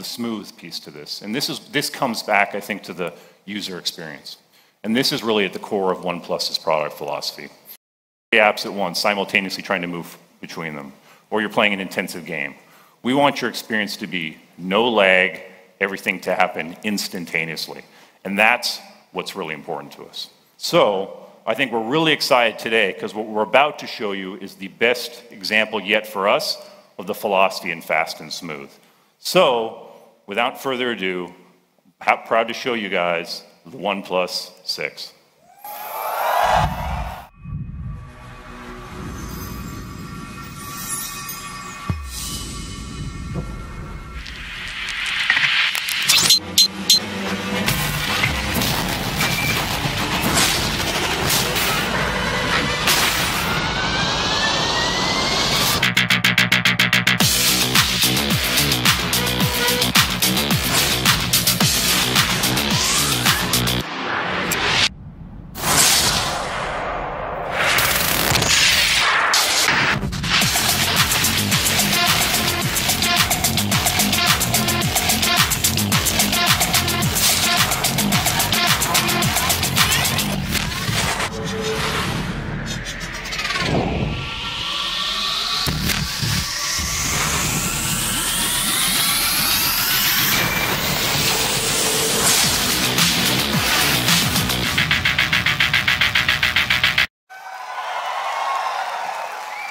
the smooth piece to this. And this comes back, I think, to the user experience. And this is really at the core of OnePlus's product philosophy. Apps at once, simultaneously trying to move between them, or you're playing an intensive game. We want your experience to be no lag, everything to happen instantaneously. And that's what's really important to us. So I think we're really excited today because what we're about to show you is the best example yet for us of the philosophy in fast and smooth. So without further ado, I'm proud to show you guys the OnePlus 6.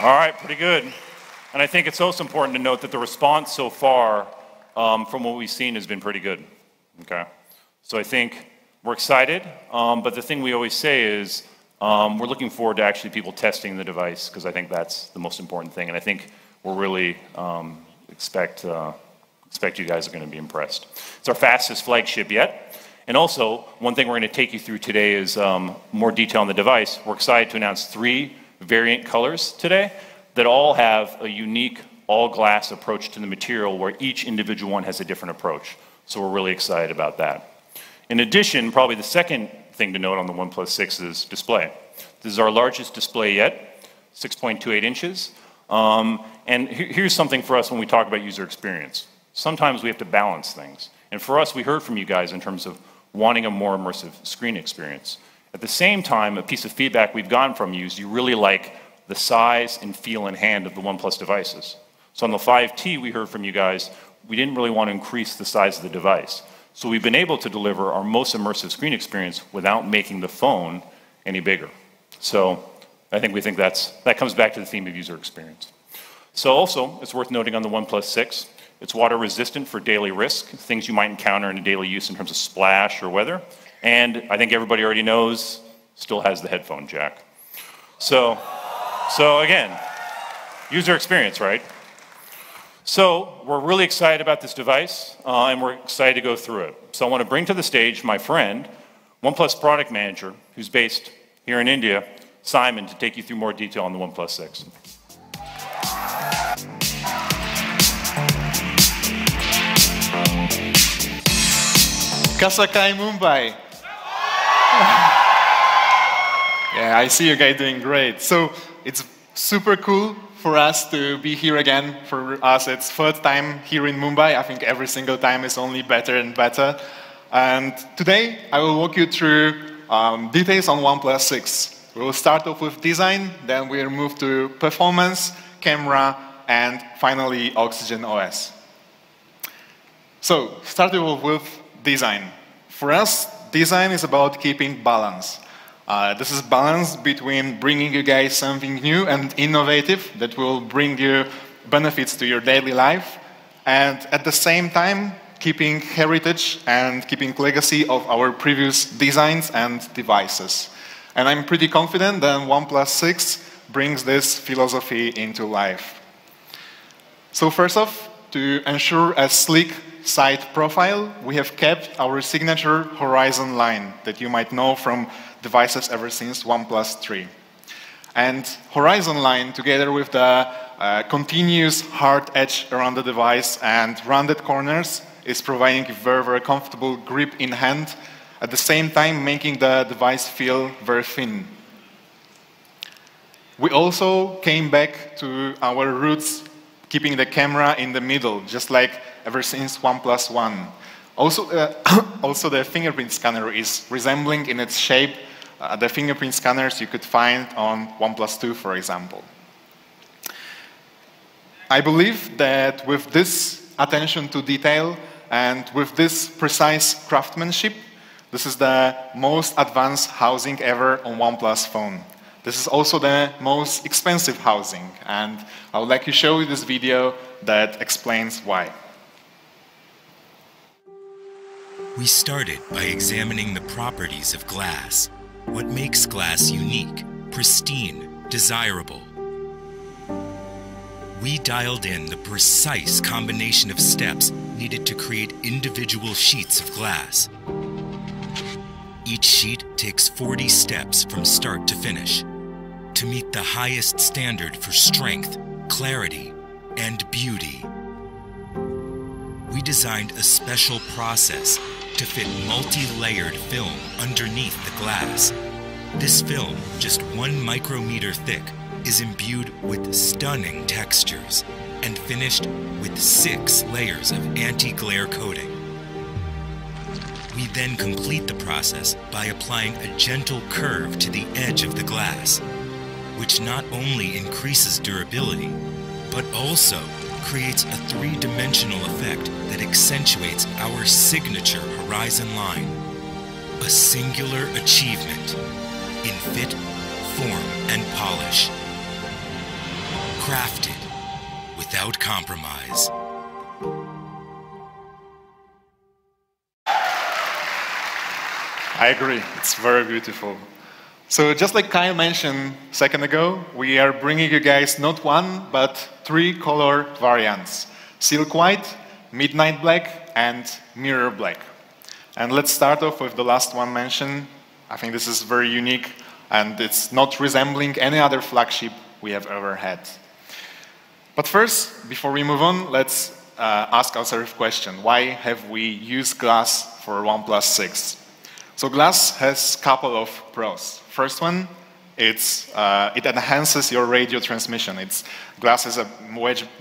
All right, pretty good. And I think it's also important to note that the response so far from what we've seen has been pretty good, okay? So I think we're excited, but the thing we always say is we're looking forward to actually people testing the device because I think that's the most important thing. And I think we're really expect you guys are going to be impressed. It's our fastest flagship yet. And also, one thing we're going to take you through today is more detail on the device. We're excited to announce 3 variant colors today that all have a unique all-glass approach to the material where each individual one has a different approach. So we're really excited about that. In addition, probably the second thing to note on the OnePlus 6 is display. This is our largest display yet, 6.28 inches. And here's something for us when we talk about user experience. Sometimes we have to balance things. And for us, we heard from you guys in terms of wanting a more immersive screen experience. At the same time, a piece of feedback we've gotten from you is you really like the size and feel and hand of the OnePlus devices. So on the 5T, we heard from you guys, we didn't really want to increase the size of the device. So we've been able to deliver our most immersive screen experience without making the phone any bigger. So I think we think that comes back to the theme of user experience. So also, it's worth noting on the OnePlus 6, it's water resistant for daily risk, things you might encounter in a daily use in terms of splash or weather. And I think everybody already knows, still has the headphone jack. So again, user experience, right? So we're really excited about this device, and we're excited to go through it. So I want to bring to the stage my friend, OnePlus product manager, who's based here in India, Simon, to take you through more detail on the OnePlus 6. Kasakai Mumbai. Yeah, I see you guys doing great. So it's super cool for us to be here again. For us, it's 3rd time here in Mumbai. I think every single time is only better and better. And today, I will walk you through details on OnePlus 6. We will start off with design, then we'll move to performance, camera, and finally, Oxygen OS. So, starting off with design. For us, design is about keeping balance. This is balance between bringing you guys something new and innovative that will bring you benefits to your daily life, and at the same time, keeping heritage and keeping legacy of our previous designs and devices. And I'm pretty confident that OnePlus 6 brings this philosophy into life. So first off, to ensure a sleek side profile, we have kept our signature horizon line that you might know from devices ever since OnePlus 3. And horizon line, together with the continuous hard edge around the device and rounded corners, is providing a very, very comfortable grip in hand, at the same time making the device feel very thin. We also came back to our roots, keeping the camera in the middle, just like ever since OnePlus 1. Also, also the fingerprint scanner is resembling in its shape the fingerprint scanners you could find on OnePlus 2, for example. I believe that with this attention to detail and with this precise craftsmanship, this is the most advanced housing ever on OnePlus phone. This is also the most expensive housing, and I would like to show you this video that explains why. We started by examining the properties of glass. What makes glass unique, pristine, desirable? We dialed in the precise combination of steps needed to create individual sheets of glass. Each sheet takes 40 steps from start to finish to meet the highest standard for strength, clarity, and beauty. We designed a special process to fit multi-layered film underneath the glass. This film, just 1 micrometer thick, is imbued with stunning textures and finished with 6 layers of anti-glare coating. We then complete the process by applying a gentle curve to the edge of the glass, which not only increases durability, but also creates a 3-dimensional effect that accentuates our signature horizon line. A singular achievement in fit, form, and polish. Crafted without compromise. I agree, it's very beautiful. So just like Kyle mentioned a second ago, we are bringing you guys not 1, but 3 color variants. Silk white, midnight black, and mirror black. And let's start off with the last one mentioned. I think this is very unique, and it's not resembling any other flagship we have ever had. But first, before we move on, let's ask ourselves a question. Why have we used glass for OnePlus 6? So glass has a couple of pros. First one, it enhances your radio transmission. Glass is a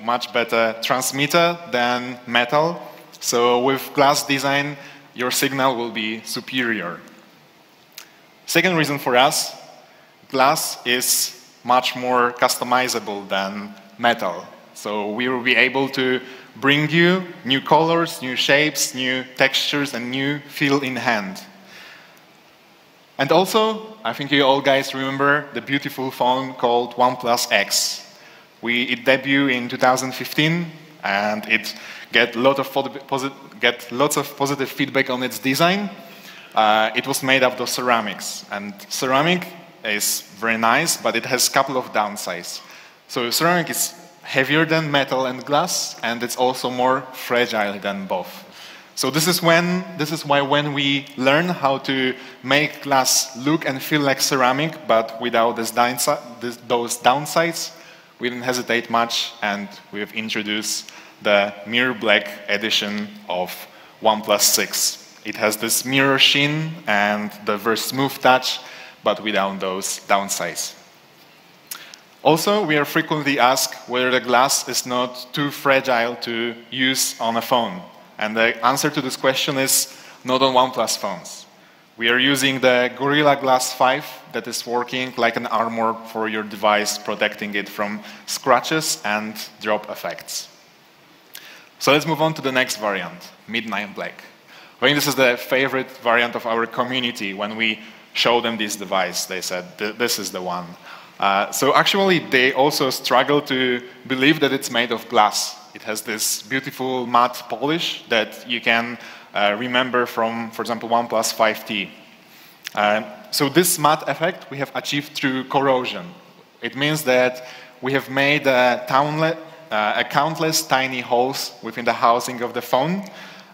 much better transmitter than metal. So with glass design, your signal will be superior. Second reason for us, glass is much more customizable than metal. So we will be able to bring you new colors, new shapes, new textures, and new feel in hand. And also, I think you all guys remember the beautiful phone called OnePlus X. It debuted in 2015, and it get lots of positive feedback on its design. It was made out of ceramics, and ceramic is very nice, but it has a couple of downsides. So ceramic is heavier than metal and glass, and it's also more fragile than both. So this is why when we learn how to make glass look and feel like ceramic, but without those downsides, we didn't hesitate much, and we have introduced the mirror black edition of OnePlus 6. It has this mirror sheen and the very smooth touch, but without those downsides. Also, we are frequently asked whether the glass is not too fragile to use on a phone. And the answer to this question is not on OnePlus phones. We are using the Gorilla Glass 5 that is working like an armor for your device, protecting it from scratches and drop effects. So let's move on to the next variant, Midnight Black. I think this is the favorite variant of our community. When we show them this device, they said, this is the one. So actually, they also struggle to believe that it's made of glass. It has this beautiful matte polish that you can remember from, for example, OnePlus 5T. So this matte effect we have achieved through corrosion. It means that we have made countless tiny holes within the housing of the phone,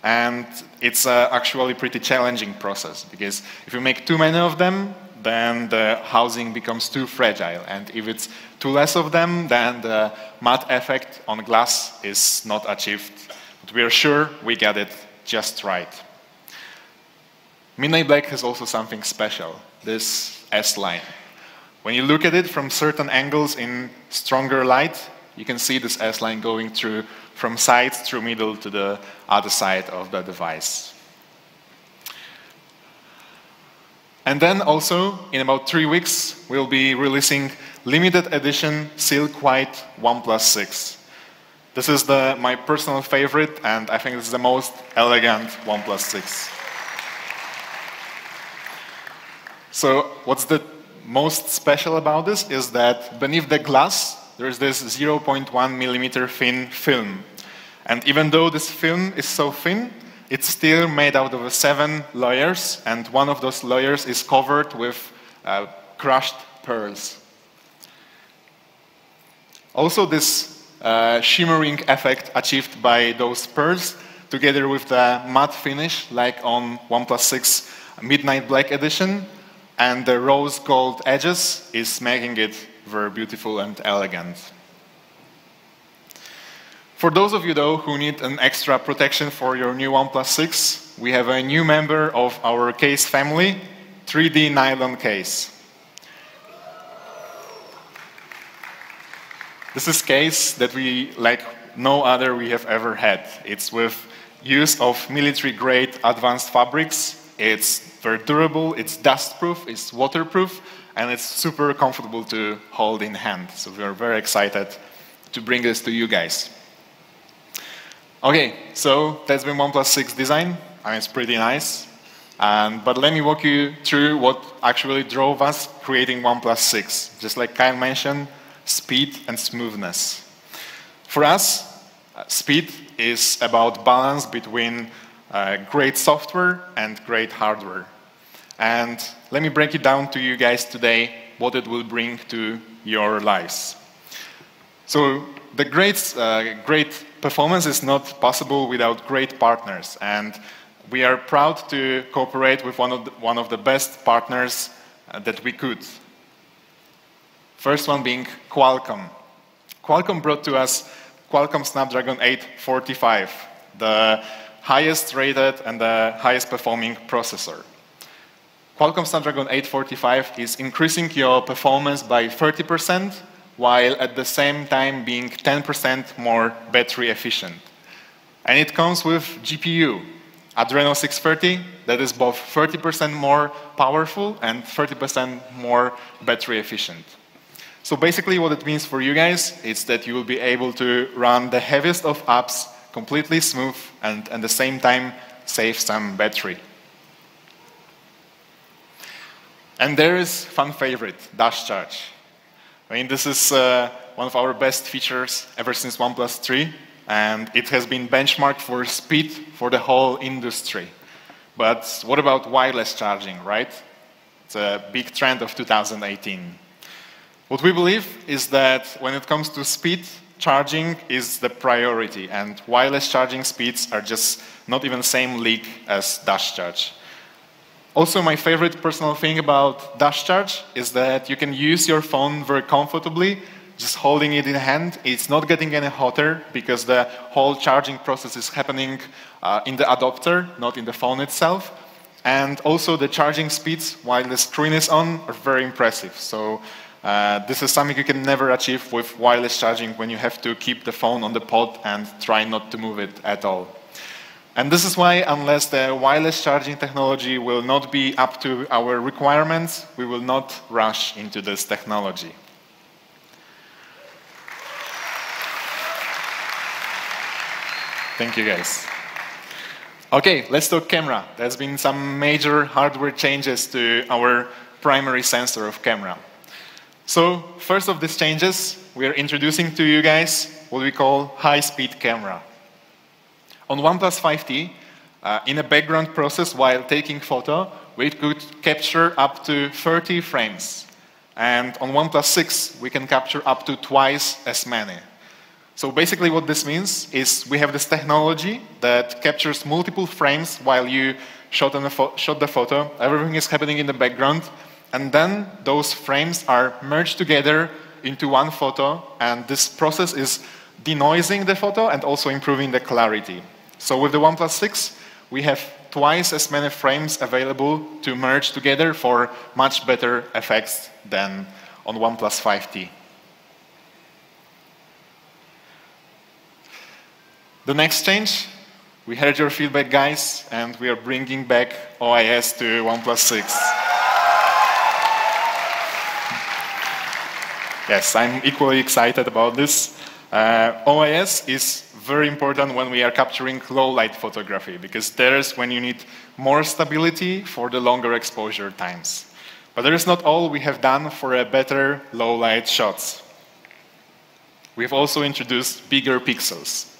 and it's actually a pretty challenging process, because if you make too many of them, then the housing becomes too fragile. And if it's too less of them, then the matte effect on glass is not achieved. But we are sure we get it just right. Midnight Black has also something special, this S-line. When you look at it from certain angles in stronger light, you can see this S-line going through from side through middle to the other side of the device. And then also, in about 3 weeks, we'll be releasing limited edition Silk White OnePlus 6. This is my personal favorite, and I think this is the most elegant OnePlus 6. So what's the most special about this is that beneath the glass, there's this 0.1 millimeter thin film. And even though this film is so thin, it's still made out of 7 layers, and one of those layers is covered with crushed pearls. Also, this shimmering effect achieved by those pearls, together with the matte finish, like on OnePlus 6 Midnight Black Edition, and the rose gold edges, is making it very beautiful and elegant. For those of you, though, who need an extra protection for your new OnePlus 6, we have a new member of our case family, 3D nylon case. This is a case that like no other we have ever had. It's with use of military-grade advanced fabrics. It's very durable, it's dust-proof, it's waterproof, and it's super comfortable to hold in hand. So we are very excited to bring this to you guys. Okay, so that's been OnePlus 6 design. I mean, it's pretty nice. But let me walk you through what actually drove us creating OnePlus 6. Just like Kyle mentioned, speed and smoothness. For us, speed is about balance between great software and great hardware. And let me break it down to you guys today, what it will bring to your lives. So the great performance is not possible without great partners, and we are proud to cooperate with one of the best partners that we could. First one being Qualcomm. Qualcomm brought to us Qualcomm Snapdragon 845, the highest rated and the highest performing processor. Qualcomm Snapdragon 845 is increasing your performance by 30%, while at the same time being 10% more battery efficient. And it comes with GPU, Adreno 630, that is both 30% more powerful and 30% more battery efficient. So basically what it means for you guys is that you will be able to run the heaviest of apps completely smooth and at the same time save some battery. And there is fan favorite, Dash Charge. I mean, this is one of our best features ever since OnePlus 3, and it has been benchmarked for speed for the whole industry. But what about wireless charging, right? It's a big trend of 2018. What we believe is that when it comes to speed, charging is the priority, and wireless charging speeds are just not even the same league as Dash Charge. Also, my favorite personal thing about Dash Charge is that you can use your phone very comfortably, just holding it in hand. It's not getting any hotter because the whole charging process is happening in the adapter, not in the phone itself. And also the charging speeds while the screen is on are very impressive. So this is something you can never achieve with wireless charging when you have to keep the phone on the pod and try not to move it at all. And this is why, unless the wireless charging technology will not be up to our requirements, we will not rush into this technology. Thank you, guys. Okay, let's talk camera. There's been some major hardware changes to our primary sensor of camera. So, first of these changes, we are introducing to you guys what we call high-speed camera. On OnePlus 5T, in a background process while taking photo, we could capture up to 30 frames. And on OnePlus 6, we can capture up to twice as many. So basically what this means is we have this technology that captures multiple frames while you shot the photo. Everything is happening in the background. And then those frames are merged together into one photo. And this process is denoising the photo and also improving the clarity. So with the OnePlus 6, we have twice as many frames available to merge together for much better effects than on OnePlus 5T. The next change, we heard your feedback, guys, and we are bringing back OIS to OnePlus 6. Yes, I'm equally excited about this. OIS is very important when we are capturing low light photography, because there's when you need more stability for the longer exposure times. But that is not all we have done for a better low light shots. We've also introduced bigger pixels.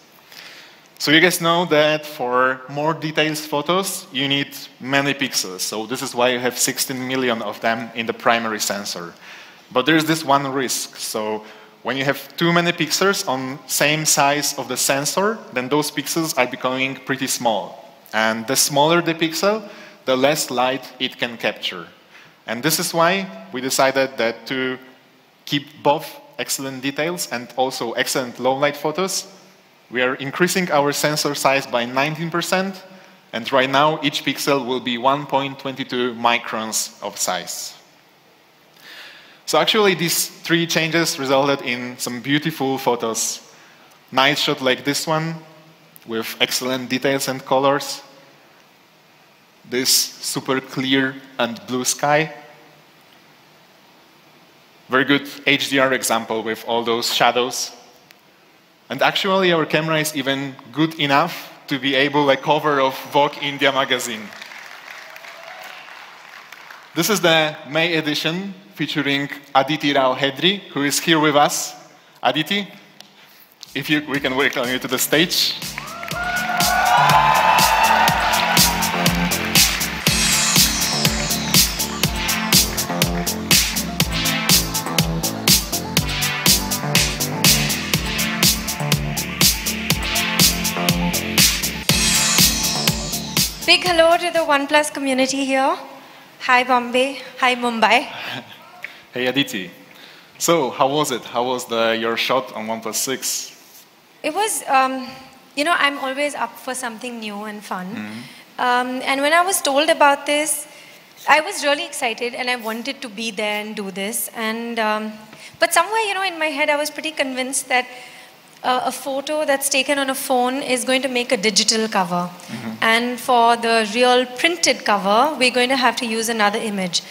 So you guys know that for more detailed photos, you need many pixels. So this is why you have 16 million of them in the primary sensor. But there's this one risk. So when you have too many pixels on same size of the sensor, then those pixels are becoming pretty small. And the smaller the pixel, the less light it can capture. And this is why we decided that to keep both excellent details and also excellent low light photos, we are increasing our sensor size by 19%, and right now each pixel will be 1.22 microns of size. So actually these three changes resulted in some beautiful photos. Nice shot like this one, with excellent details and colors. This super clear and blue sky. Very good HDR example with all those shadows. And actually, our camera is even good enough to be able to cover of Vogue India magazine. This is the May edition featuring Aditi Rao Hedri, who is here with us. Aditi, if we can welcome you to the stage. Big hello to the OnePlus community here. Hi Bombay, hi Mumbai. Hey Aditi. So, how was it? How was your shot on OnePlus 6? It was, I'm always up for something new and fun. And when I was told about this, I was really excited and I wanted to be there and do this. And but somewhere, in my head, I was pretty convinced that a photo that's taken on a phone is going to make a digital cover. And for the real printed cover, we're going to have to use another image.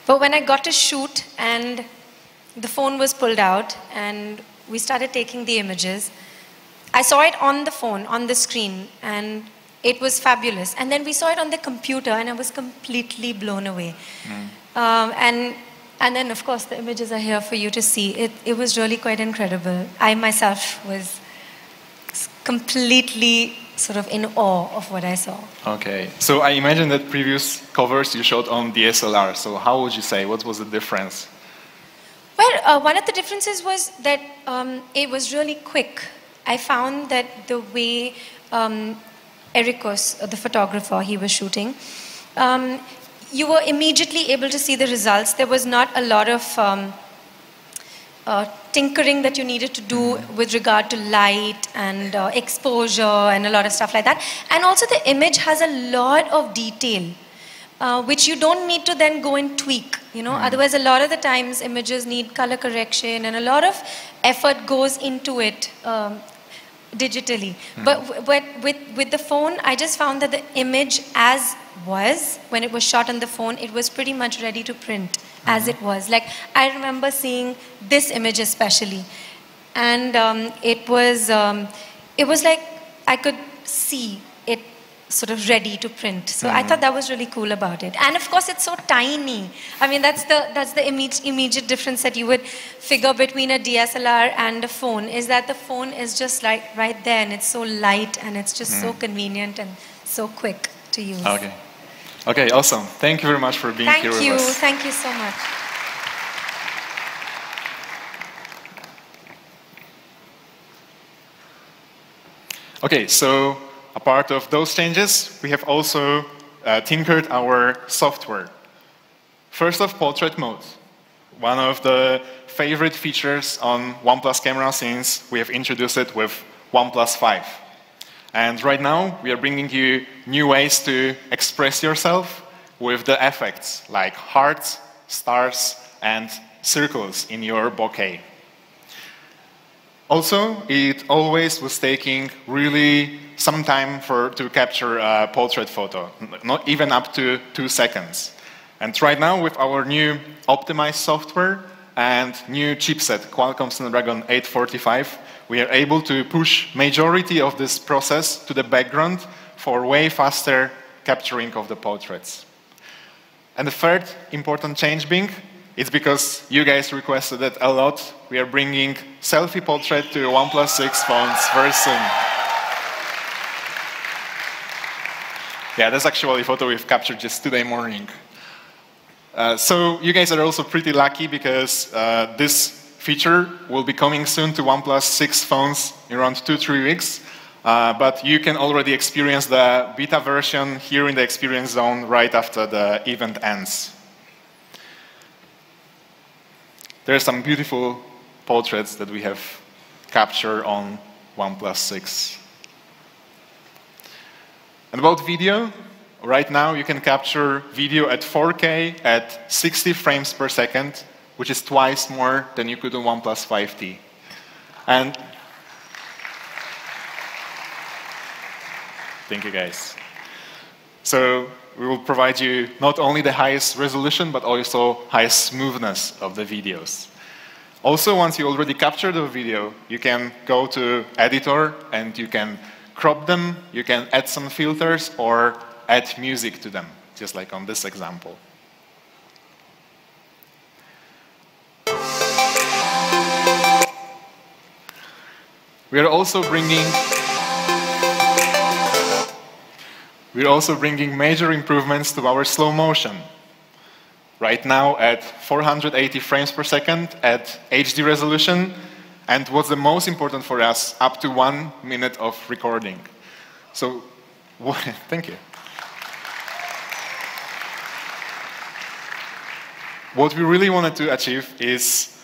But when I got to shoot and the phone was pulled out and we started taking the images, I saw it on the phone, on the screen, and it was fabulous. And then we saw it on the computer and I was completely blown away. And then, of course, the images are here for you to see. It was really quite incredible. I myself was completely sort of in awe of what I saw. Okay. So I imagine that previous covers you shot on DSLR. So how would you say? What was the difference? Well, one of the differences was that it was really quick. I found that the way Ericos, the photographer, he was shooting, you were immediately able to see the results. There was not a lot of tinkering that you needed to do with regard to light and exposure and a lot of stuff like that. And also the image has a lot of detail, which you don't need to then go and tweak. Otherwise, a lot of the times images need color correction and a lot of effort goes into it digitally. But with the phone, I just found that the image as was, when it was shot on the phone, it was pretty much ready to print as it was. Like, I remember seeing this image especially. And it was like I could see it sort of ready to print. So I thought that was really cool about it. And of course, it's so tiny. I mean, that's the immediate difference that you would figure between a DSLR and a phone, is that the phone is just like right there and it's so light and it's just so convenient and so quick to use. Okay, awesome. Thank you very much for being here with us. Thank you so much. Okay, so a part of those changes, we have also tinkered our software. First off, portrait mode. One of the favorite features on OnePlus camera since we have introduced it with OnePlus 5. And right now, we are bringing you new ways to express yourself with the effects like hearts, stars, and circles in your bokeh. Also, it always was taking really some time to capture a portrait photo, not even up to 2 seconds. And right now, with our new optimized software and new chipset, Qualcomm Snapdragon 845, we are able to push majority of this process to the background for way faster capturing of the portraits. And the third important change being, it's because you guys requested it a lot. We are bringing selfie portrait to OnePlus 6 phones very soon. Yeah, that's actually a photo we've captured just today morning. So you guys are also pretty lucky because this feature will be coming soon to OnePlus 6 phones in around 2-3 weeks. But you can already experience the beta version here in the experience zone right after the event ends. There are some beautiful portraits that we have captured on OnePlus 6. And about video, right now you can capture video at 4K at 60 frames per second, which is twice more than you could on OnePlus 5T. And thank you guys. So we will provide you not only the highest resolution, but also highest smoothness of the videos. Also, once you already captured the video, you can go to editor and you can crop them, you can add some filters or add music to them, just like on this example. We are also bringing major improvements to our slow motion. Right now at 480 frames per second at HD resolution, and what's the most important for us, up to 1 minute of recording. So, thank you. What we really wanted to achieve is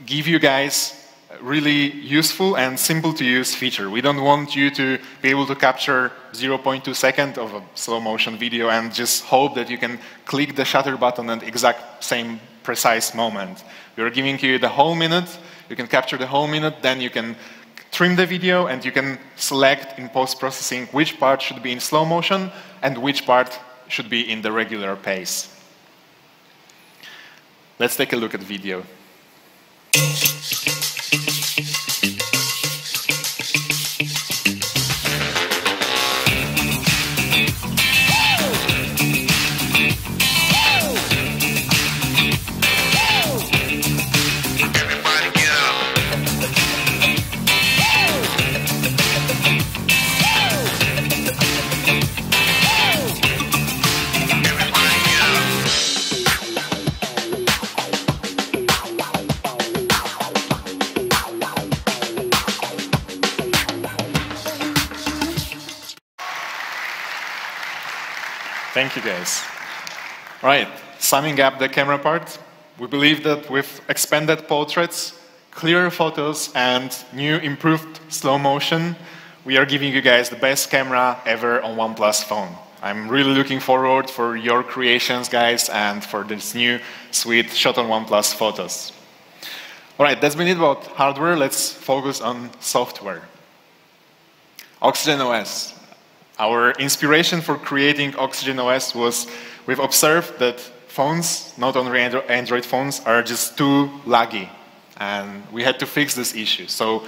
give you guys really useful and simple to use feature. We don't want you to be able to capture 0.2 seconds of a slow motion video and just hope that you can click the shutter button at the exact same precise moment. We are giving you the whole minute, you can capture the whole minute, then you can trim the video and you can select in post-processing which part should be in slow motion and which part should be in the regular pace. Let's take a look at video. Thank you, guys. All right, summing up the camera part, we believe that with expanded portraits, clearer photos, and new improved slow motion, we are giving you guys the best camera ever on OnePlus phone. I'm really looking forward for your creations, guys, and for this new sweet shot on OnePlus photos. All right, that's been it about hardware. Let's focus on software. Oxygen OS. Our inspiration for creating Oxygen OS was we've observed that phones, not only Android phones, are just too laggy. And we had to fix this issue. So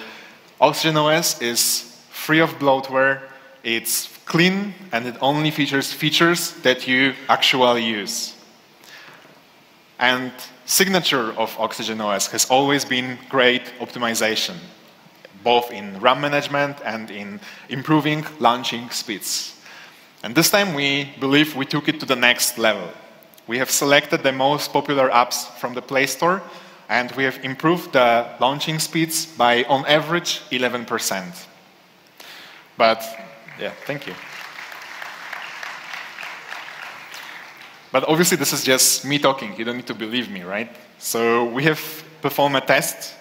Oxygen OS is free of bloatware, it's clean, and it only features features that you actually use. And signature of Oxygen OS has always been great optimization, both in RAM management and in improving launching speeds. And this time we believe we took it to the next level. We have selected the most popular apps from the Play Store, and we have improved the launching speeds by, on average, 11%. But, yeah, thank you. But obviously this is just me talking. You don't need to believe me, right? So we have performed a test.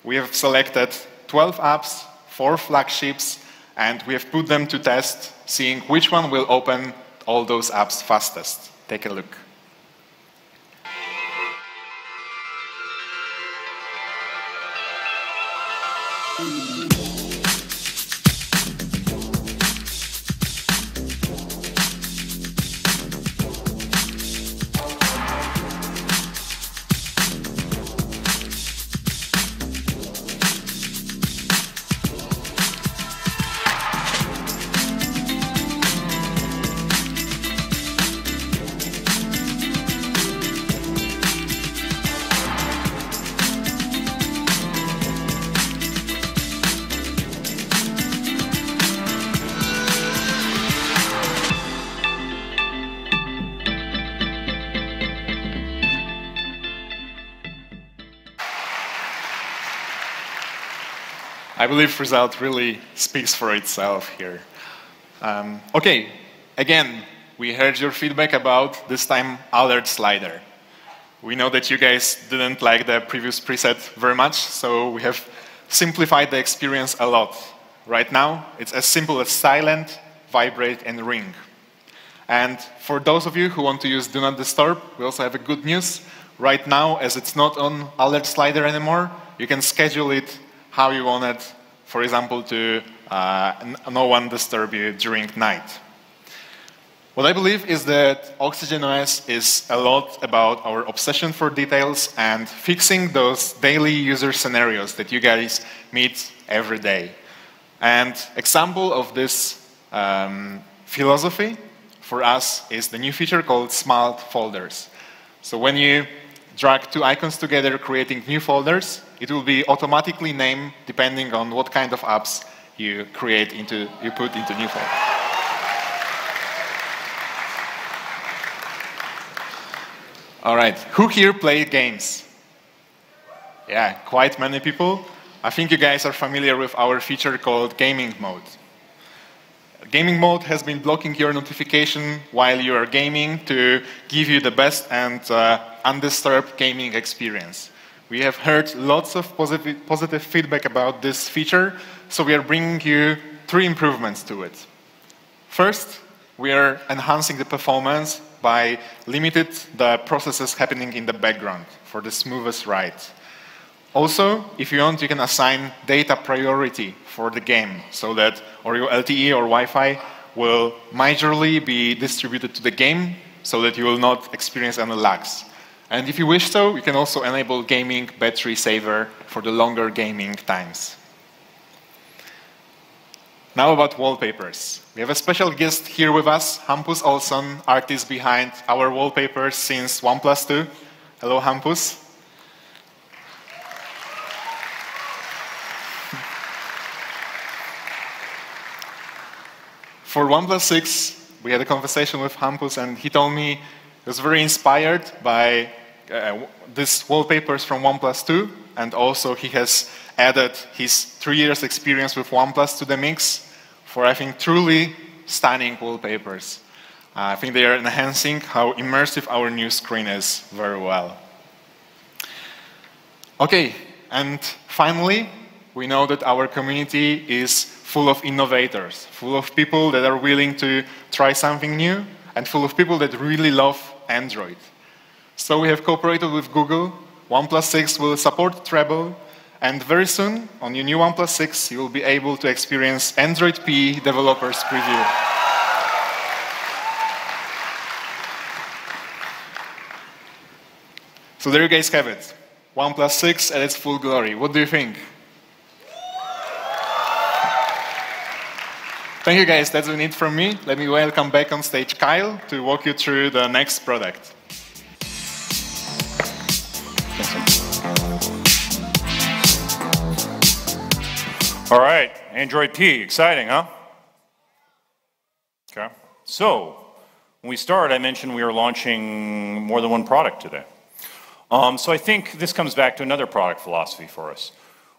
We have selected 12 apps, 4 flagships, and we have put them to test, seeing which one will open all those apps fastest. Take a look. I believe result really speaks for itself here. Okay, again, we heard your feedback about this time alert slider. We know that you guys didn't like the previous preset very much, so we have simplified the experience a lot. Right now, it's as simple as silent, vibrate, and ring. And for those of you who want to use Do Not Disturb, we also have a good news. Right now, as it's not on alert slider anymore, you can schedule it how you want it, for example, to no one disturb you during night. What I believe is that Oxygen OS is a lot about our obsession for details and fixing those daily user scenarios that you guys meet every day. And example of this philosophy for us is the new feature called Smart Folders. So when you drag two icons together, creating new folders, it will be automatically named depending on what kind of apps you put into new folders. All right, who here played games? Yeah, quite many people. I think you guys are familiar with our feature called Gaming Mode. Gaming Mode has been blocking your notification while you are gaming to give you the best and undisturbed gaming experience. We have heard lots of positive feedback about this feature, so we are bringing you 3 improvements to it. First, we are enhancing the performance by limiting the processes happening in the background for the smoothest ride. Also, if you want, you can assign data priority for the game so that your LTE or Wi-Fi will majorly be distributed to the game so that you will not experience any lags. And if you wish so, you can also enable gaming battery saver for the longer gaming times. Now about wallpapers. We have a special guest here with us, Hampus Olsson, artist behind our wallpapers since OnePlus 2. Hello, Hampus. For OnePlus 6, we had a conversation with Hampus, and he told me he was very inspired by these wallpapers from OnePlus 2, and also he has added his 3 years experience with OnePlus to the mix for, I think, truly stunning wallpapers. I think they are enhancing how immersive our new screen is very well. Okay, and finally, we know that our community is full of innovators, full of people that are willing to try something new, and full of people that really love Android. So we have cooperated with Google. OnePlus 6 will support treble, and very soon, on your new OnePlus 6, you will be able to experience Android P Developers Preview. So there you guys have it. OnePlus 6 at its full glory. What do you think? Thank you guys, that's it from me. Let me welcome back on stage Kyle to walk you through the next product. All right, Android P, exciting, huh? Okay, so when we started, I mentioned we are launching more than one product today. So I think this comes back to another product philosophy for us.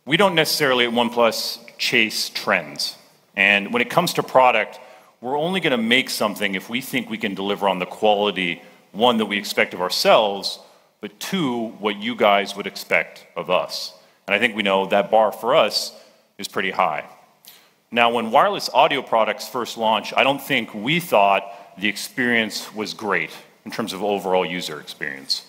We don't necessarily at OnePlus chase trends. And when it comes to product, we're only going to make something if we think we can deliver on the quality, one, that we expect of ourselves, but two, what you guys would expect of us. And I think we know that bar for us is pretty high. Now, when wireless audio products first launched, I don't think we thought the experience was great in terms of overall user experience.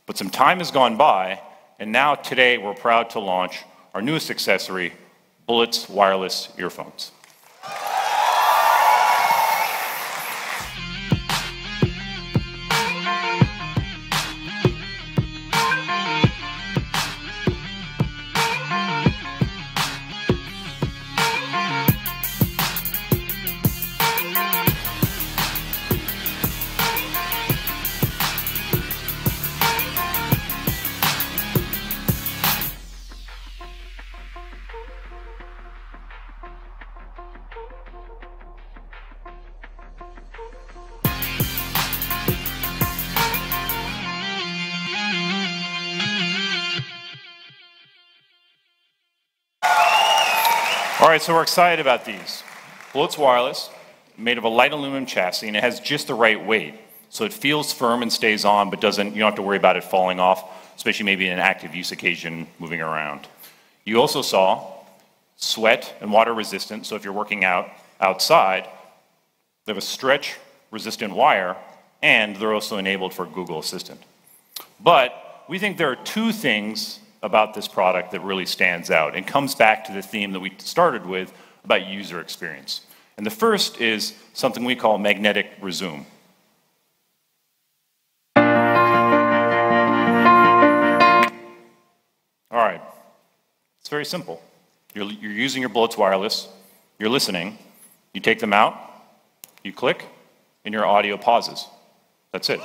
But some time has gone by, and now today we're proud to launch our newest accessory, Bullets wireless earphones. right, so we're excited about these. Blotz Wireless, made of a light aluminum chassis, and it has just the right weight. So it feels firm and stays on, but you don't have to worry about it falling off, especially maybe in an active use occasion moving around. You also saw sweat and water resistant, so if you're working out outside, they have a stretch resistant wire, and they're also enabled for Google Assistant. But we think there are two things about this product that really stands out and comes back to the theme that we started with about user experience. And the first is something we call magnetic resume. All right, it's very simple. You're using your Blotz Wireless, you're listening, you take them out, you click, and your audio pauses. That's it.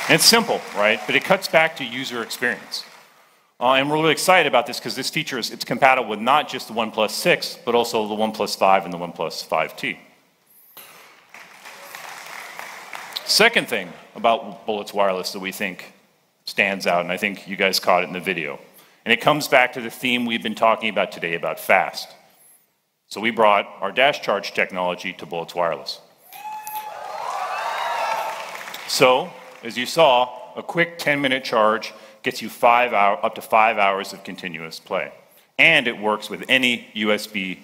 And it's simple, right? But it cuts back to user experience. And we're really excited about this because this feature it's compatible with not just the OnePlus 6, but also the OnePlus 5 and the OnePlus 5T. Second thing about Blotz Wireless that we think stands out, and I think you guys caught it in the video, and it comes back to the theme we've been talking about today about fast. So we brought our dash charge technology to Blotz Wireless. So, as you saw, a quick 10-minute charge gets you up to 5 hours of continuous play. And it works with any USB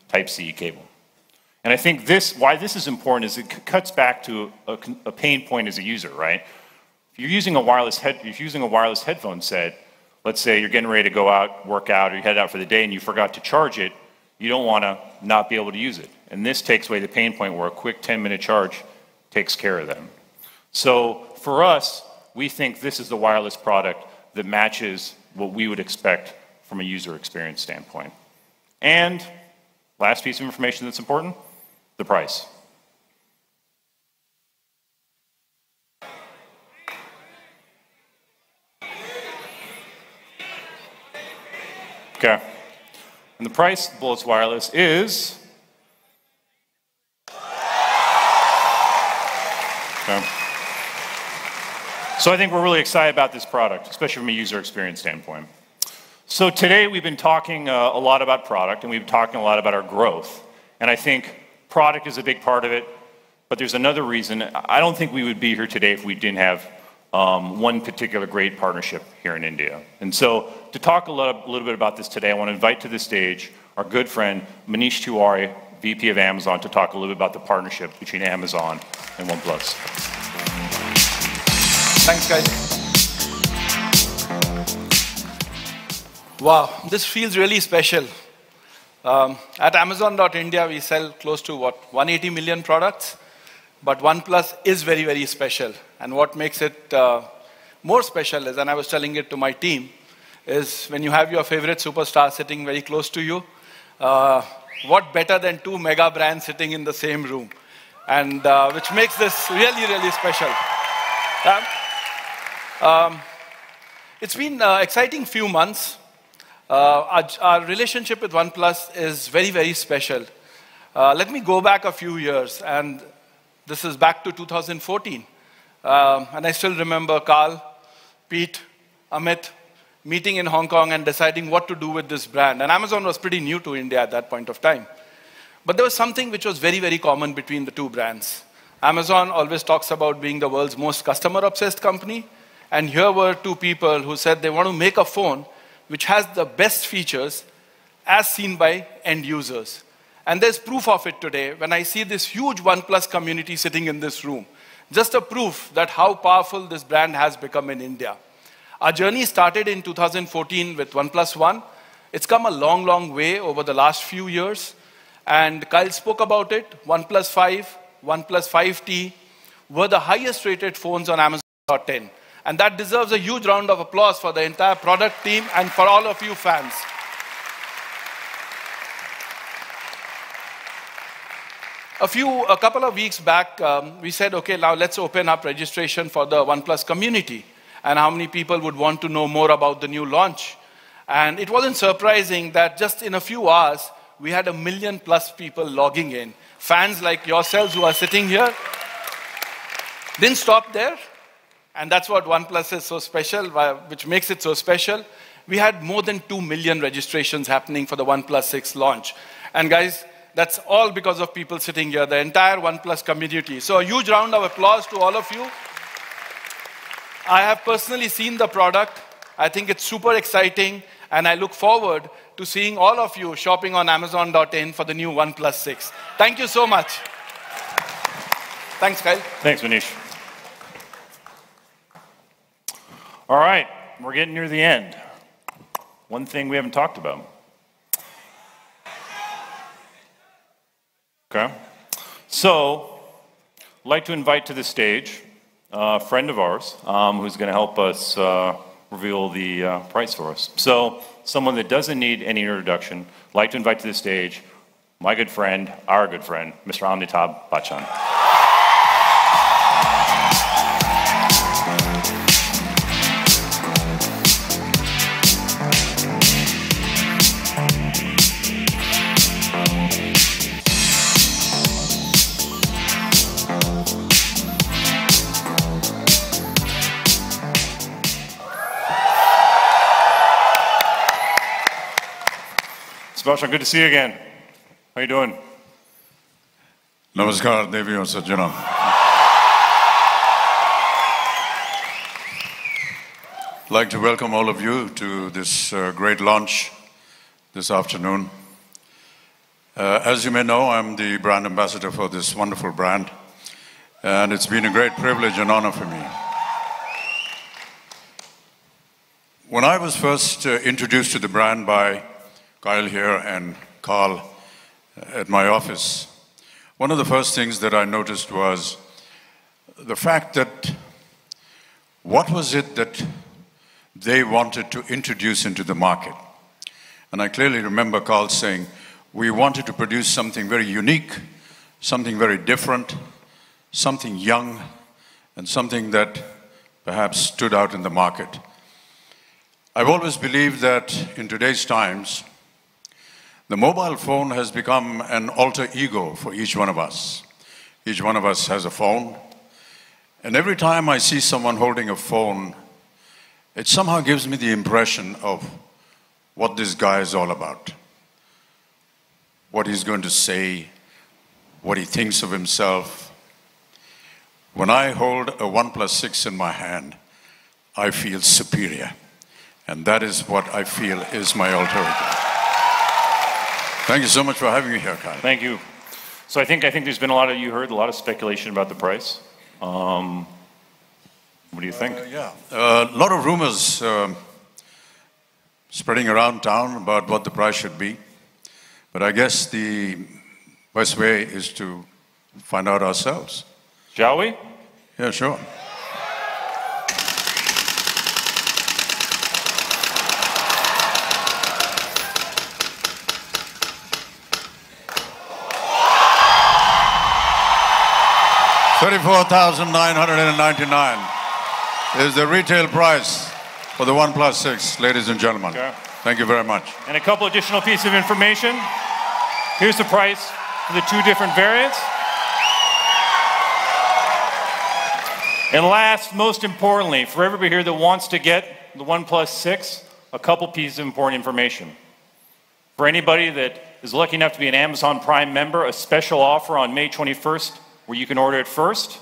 Type-C cable. And I think why this is important is it cuts back to a pain point as a user, right? If you're using a wireless headphone set, let's say you're getting ready to go out, work out, or you head out for the day and you forgot to charge it, you don't want to not be able to use it. And this takes away the pain point where a quick 10-minute charge takes care of them. So for us, we think this is the wireless product that matches what we would expect from a user experience standpoint. And last piece of information that's important, the price. Okay. And the price of Blotz Wireless is okay. So I think we're really excited about this product, especially from a user experience standpoint. So today we've been talking a lot about product, and we've been talking a lot about our growth. And I think product is a big part of it, but there's another reason. I don't think we would be here today if we didn't have one particular great partnership here in India. And so to talk a little bit about this today, I want to invite to the stage our good friend Manish Tiwari, VP of Amazon, to talk a little bit about the partnership between Amazon and OnePlus. Thanks, guys. Wow, this feels really special. At Amazon.India, we sell close to, 180 million products. But OnePlus is very, very special. And what makes it more special is, and I was telling it to my team, is when you have your favorite superstar sitting very close to you, what better than two mega brands sitting in the same room? And which makes this really, really special. It's been an exciting few months. Our relationship with OnePlus is very, very special. Let me go back a few years, and this is back to 2014. And I still remember Carl, Pete, Amit meeting in Hong Kong and deciding what to do with this brand. And Amazon was pretty new to India at that point of time. But there was something which was very, very common between the two brands. Amazon always talks about being the world's most customer-obsessed company. And here were two people who said they want to make a phone which has the best features as seen by end users. And there's proof of it today when I see this huge OnePlus community sitting in this room. Just a proof that how powerful this brand has become in India. Our journey started in 2014 with OnePlus One. It's come a long, long way over the last few years. And Kyle spoke about it. OnePlus 5, OnePlus 5T were the highest rated phones on Amazon.10. And that deserves a huge round of applause for the entire product team and for all of you fans. A couple of weeks back, we said, okay, now let's open up registration for the OnePlus community and how many people would want to know more about the new launch. And it wasn't surprising that just in a few hours, we had 1 million+ people logging in. Fans like yourselves who are sitting here. Didn't stop there. And that's what OnePlus is so special, which makes it so special. we had more than 2 million registrations happening for the OnePlus 6 launch. And guys, that's all because of people sitting here, the entire OnePlus community. So a huge round of applause to all of you. I have personally seen the product. I think it's super exciting, and I look forward to seeing all of you shopping on Amazon.in for the new OnePlus 6. Thank you so much. Thanks, Kyle. Thanks, Manish. All right, we're getting near the end. One thing we haven't talked about. Okay. So, I'd like to invite to the stage a friend of ours who's going to help us reveal the price for us. So, someone that doesn't need any introduction, I'd like to invite to the stage my good friend, our good friend, Mr. Amitabh Bachchan. Bachchan, good to see you again. How you doing? Namaskar, Devi and Sajjanam. I'd like to welcome all of you to this great launch this afternoon. As you may know, I'm the brand ambassador for this wonderful brand, and it's been a great privilege and honor for me. When I was first introduced to the brand by Kyle here and Carl at my office, one of the first things that I noticed was the fact that what was it that they wanted to introduce into the market. And I clearly remember Carl saying, we wanted to produce something very unique, something very different, something young, and something that perhaps stood out in the market. I've always believed that in today's times, the mobile phone has become an alter ego for each one of us. Each one of us has a phone. And every time I see someone holding a phone, it somehow gives me the impression of what this guy is all about. What he's going to say, what he thinks of himself. When I hold a OnePlus 6 in my hand, I feel superior. And that is what I feel is my alter ego. Thank you so much for having me here, Kyle. Thank you. So I think there's been you heard a lot of speculation about the price. What do you think? Yeah, a lot of rumors spreading around town about what the price should be. But I guess the best way is to find out ourselves. Shall we? Yeah, sure. $34,999 is the retail price for the OnePlus 6, ladies and gentlemen. Okay. Thank you very much. And a couple additional pieces of information. Here's the price for the two different variants. And last, most importantly, for everybody here that wants to get the OnePlus 6, a couple pieces of important information. For anybody that is lucky enough to be an Amazon Prime member, a special offer on May 21st where you can order it first.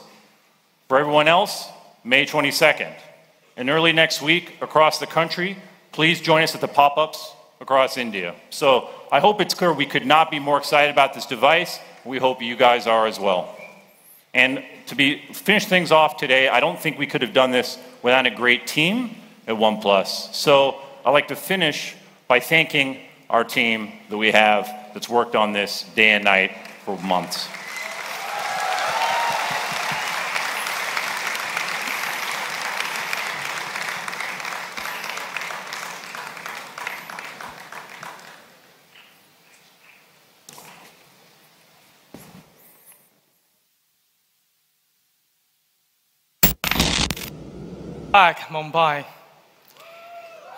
For everyone else, May 22nd. And early next week across the country, please join us at the pop-ups across India. So I hope it's clear we could not be more excited about this device. We hope you guys are as well. And to finish things off today, I don't think we could have done this without a great team at OnePlus. So I'd like to finish by thanking our team that we have that's worked on this day and night for months. Back, Mumbai.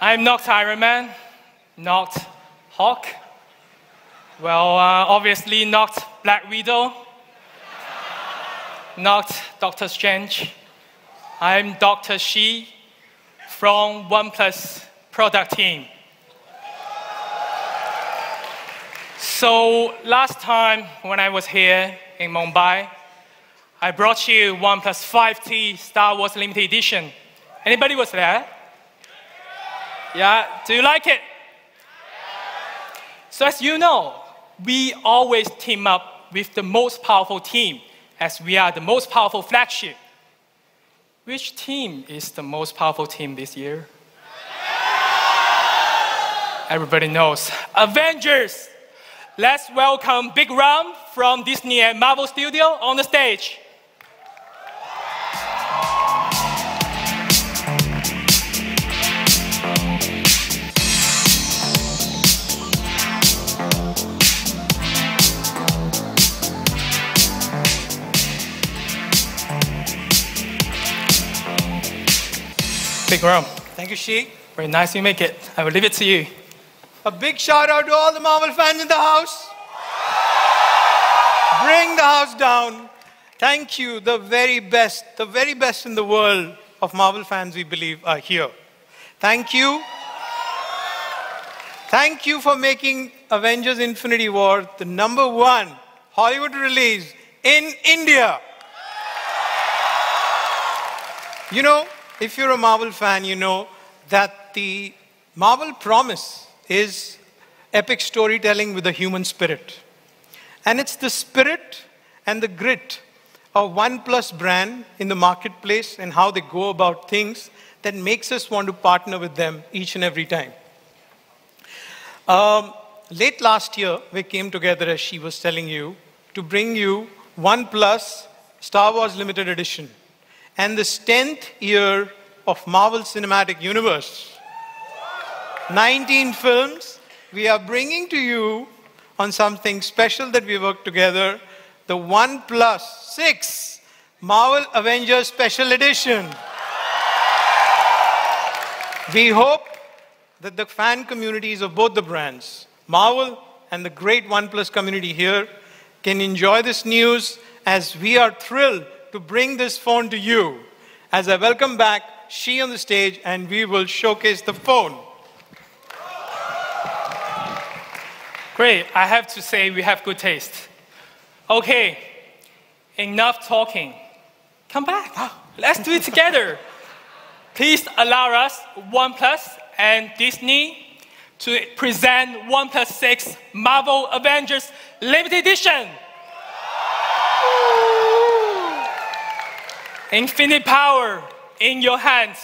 I'm not Iron Man, not Hawk. Well, obviously not Black Widow, not Doctor Strange. I'm Dr. Shi from OnePlus product team. So last time when I was here in Mumbai, I brought you OnePlus 5T Star Wars Limited Edition. Anybody was there? Yeah, do you like it? So as you know, we always team up with the most powerful team as we are the most powerful flagship. Which team is the most powerful team this year? Everybody knows. Avengers! Let's welcome Big Ram from Disney and Marvel Studio on the stage. Big Ram. Thank you, Shi. Very nice you make it. I will leave it to you. A big shout out to all the Marvel fans in the house. Bring the house down. Thank you. The very best in the world of Marvel fans, we believe, are here. Thank you. Thank you for making Avengers Infinity War the #1 Hollywood release in India. You know, if you're a Marvel fan, you know that the Marvel promise is epic storytelling with a human spirit. And it's the spirit and the grit of OnePlus brand in the marketplace and how they go about things that makes us want to partner with them each and every time. Late last year, we came together, as she was telling you, to bring you OnePlus Star Wars Limited Edition and this 10th year of Marvel Cinematic Universe. 19 films we are bringing to you on something special that we worked together, the OnePlus 6 Marvel Avengers Special Edition. We hope that the fan communities of both the brands, Marvel and the great OnePlus community here, can enjoy this news as we are thrilled to bring this phone to you. As I welcome back Shi on the stage, and we will showcase the phone. Great, I have to say we have good taste. Okay, enough talking. Come back, let's do it together. Please allow us, OnePlus and Disney, to present OnePlus 6 Marvel Avengers Limited Edition. Infinite power in your hands.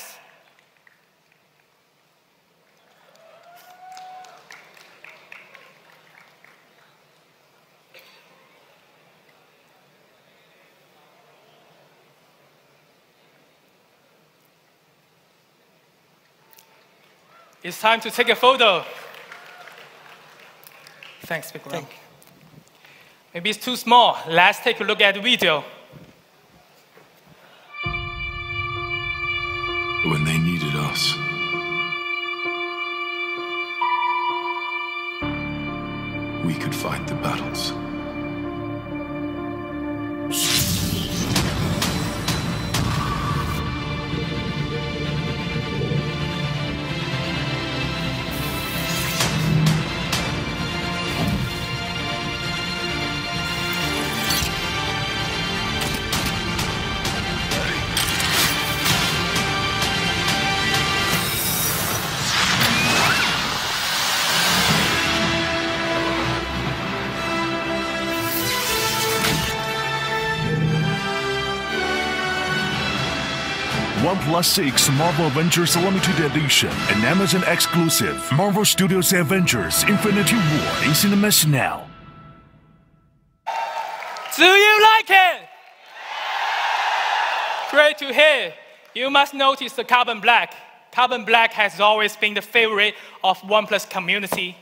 It's time to take a photo. Thanks, Big Ram. Maybe it's too small. Let's take a look at the video. When they needed us, we could fight the battles. OnePlus 6 Marvel Avengers Limited Edition, an Amazon exclusive. Marvel Studios Avengers Infinity War in cinemas now. Do you like it? Great to hear. You must notice the carbon black. Carbon black has always been the favorite of OnePlus community.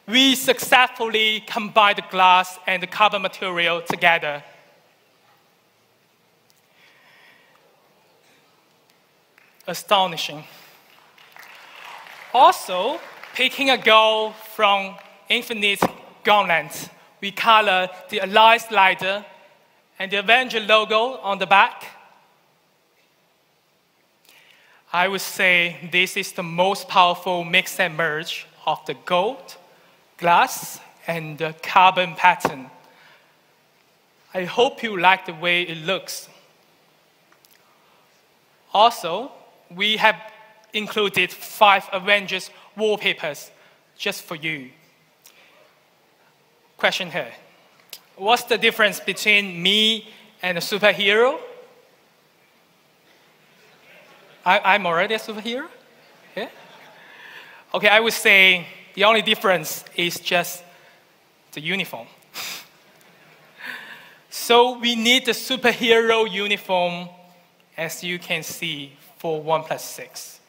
We successfully combined the glass and the carbon material together. Astonishing. Also, picking a goal from Infinite Gauntlet, we color the Alliance slider and the Avenger logo on the back. I would say this is the most powerful mix and merge of the gold, glass, and the carbon pattern. I hope you like the way it looks. Also, we have included 5 Avengers wallpapers just for you. Question here. What's the difference between me and a superhero? I'm already a superhero? Yeah? Okay, I would say the only difference is just the uniform. So we need the superhero uniform, as you can see, for OnePlus 6.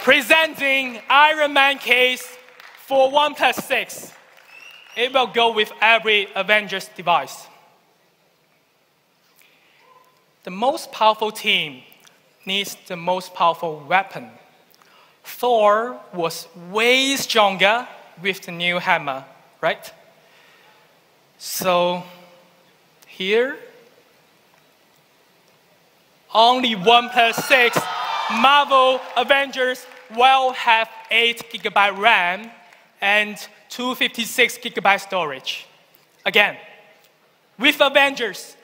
Presenting Iron Man case for OnePlus 6. It will go with every Avengers device. The most powerful team needs the most powerful weapon. Thor was way stronger with the new hammer, right? So here, only OnePlus 6 Marvel Avengers will have 8GB RAM and 256GB storage. Again, with Avengers,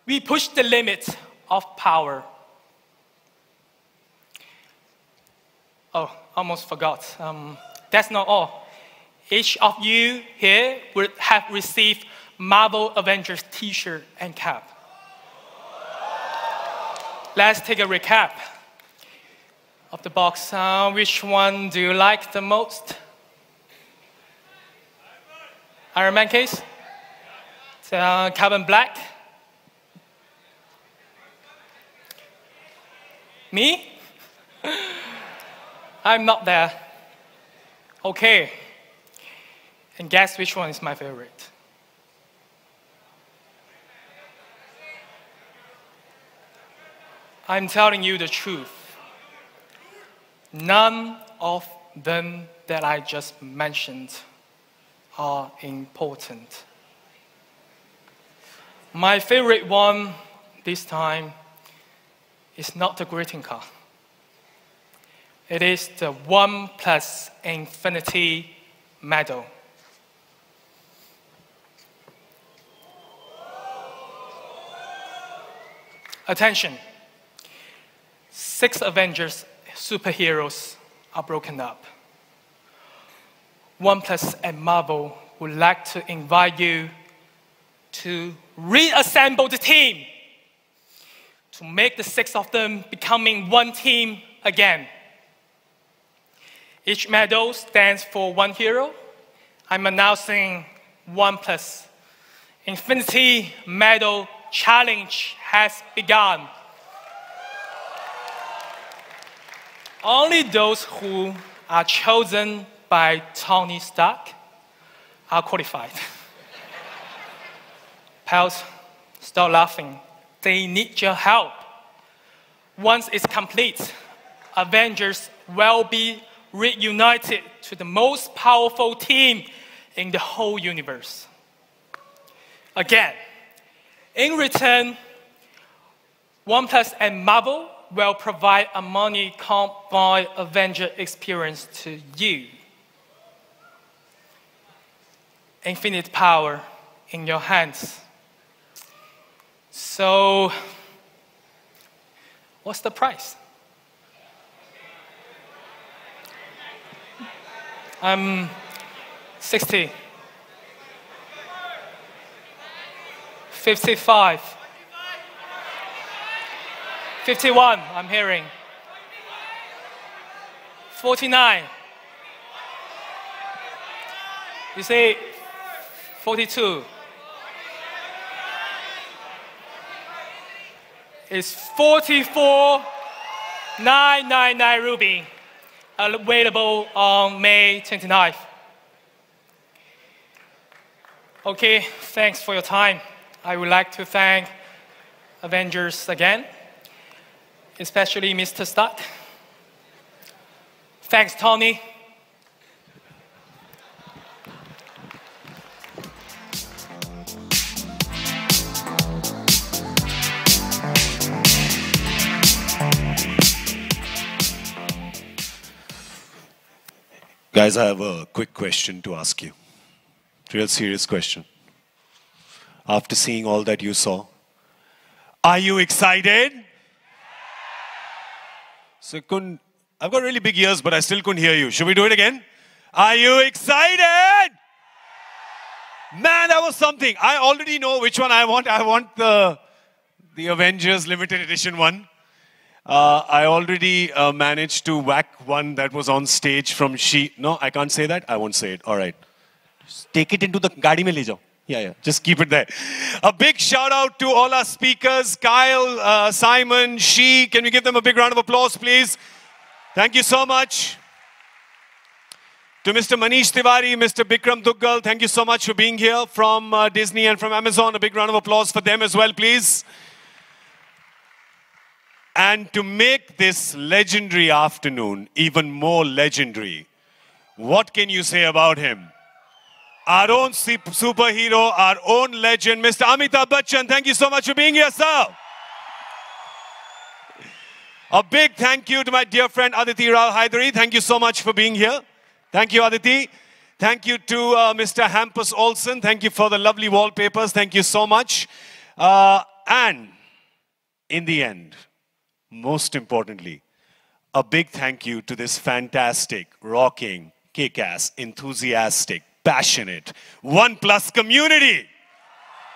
we push the limit of power. Oh, almost forgot. That's not all. Each of you here would have received Marvel Avengers t-shirt and cap. Let's take a recap of the box. Which one do you like the most? Iron Man case? Carbon black? Me? I'm not there. Okay. And guess which one is my favorite? I'm telling you the truth. None of them that I just mentioned are important. My favorite one this time is not the greeting card. It is the OnePlus Infinity Medal. Attention. 6 Avengers superheroes are broken up. OnePlus and Marvel would like to invite you to reassemble the team to make the 6 of them becoming one team again. Each medal stands for one hero. I'm announcing OnePlus Infinity Medal Challenge has begun. Only those who are chosen by Tony Stark are qualified. Pals, stop laughing. They need your help. Once it's complete, Avengers will be reunited to the most powerful team in the whole universe. Again, in return, OnePlus and Marvel will provide a money can't buy Avenger experience to you. Infinite power in your hands. So, what's the price? 60. 55. 51, I'm hearing. 49. You say 42. It's 44,999 ruby, available on May 29th. Okay, thanks for your time. I would like to thank Avengers again, especially Mr. Stark. Thanks, Tony. Guys, I have a quick question to ask you. Real serious question. After seeing all that you saw, are you excited? So I've got really big ears, but I still couldn't hear you. Should we do it again? Are you excited? Man, that was something. I already know which one I want. I want the Avengers limited edition one. I already managed to whack one that was on stage from No, I can't say that. I won't say it. All right. Just take it into the gaadi mein le jao. Yeah. Just keep it there. A big shout out to all our speakers. Kyle, Simon, She. Can we give them a big round of applause, please? Thank you so much. To Mr. Manish Tiwari, Mr. Bikram Duggal, thank you so much for being here from Disney and from Amazon. A big round of applause for them as well, please. And to make this legendary afternoon even more legendary, what can you say about him? Our own superhero, our own legend, Mr. Amitabh Bachchan. Thank you so much for being here, sir. A big thank you to my dear friend Aditi Rao Hydari. Thank you so much for being here. Thank you, Aditi. Thank you to Mr. Hampus Olsen. Thank you for the lovely wallpapers. Thank you so much. And in the end, most importantly, a big thank you to this fantastic, rocking, kick-ass, enthusiastic, passionate OnePlus community.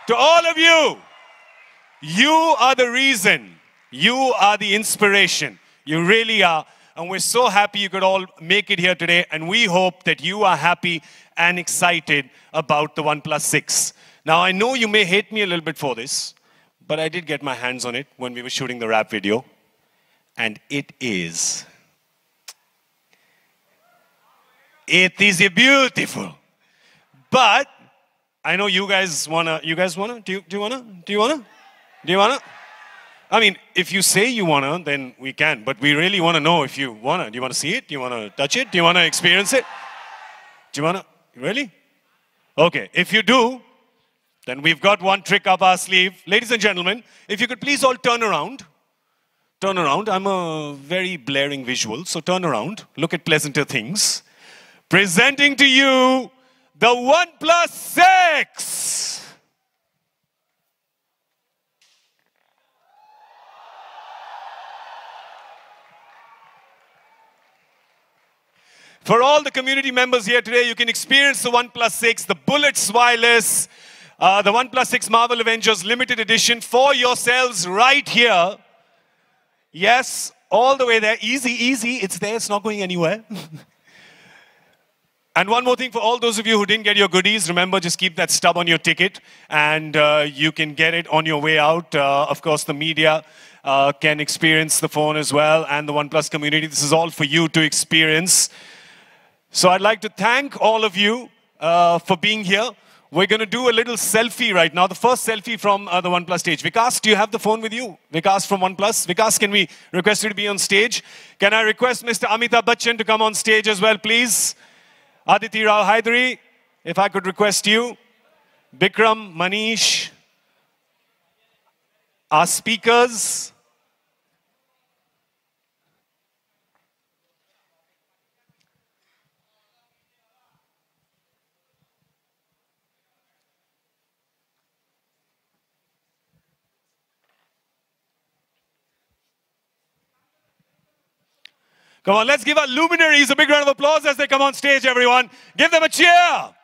To all of you, you are the reason. You are the inspiration. You really are. And we're so happy you could all make it here today. And we hope that you are happy and excited about the OnePlus 6. Now, I know you may hate me a little bit for this, but I did get my hands on it when we were shooting the rap video. And it is beautiful. But I know you guys wanna, do you wanna? I mean, if you say you wanna, then we can. But we really wanna know if you wanna. Do you wanna see it? Do you wanna touch it? Do you wanna experience it? Do you wanna, really? Okay, if you do, then we've got one trick up our sleeve. Ladies and gentlemen, if you could please all turn around. Turn around. I'm a very blaring visual, so turn around. Look at pleasanter things. Presenting to you the OnePlus 6. For all the community members here today, you can experience the OnePlus 6, the Bullets Wireless, the OnePlus 6 Marvel Avengers Limited Edition for yourselves right here. Yes, all the way there. Easy, easy. It's there. It's not going anywhere. And one more thing for all those of you who didn't get your goodies, remember, just keep that stub on your ticket and you can get it on your way out. Of course, the media can experience the phone as well and the OnePlus community. This is all for you to experience. So I'd like to thank all of you for being here. We're going to do a little selfie right now. The first selfie from the OnePlus stage. Vikas, do you have the phone with you? Vikas from OnePlus. Vikas, can we request you to be on stage? Can I request Mr. Amitabh Bachchan to come on stage as well, please? Aditi Rao Hydari, if I could request you. Bikram, Manish, our speakers. Come on, let's give our luminaries a big round of applause as they come on stage, everyone. Give them a cheer.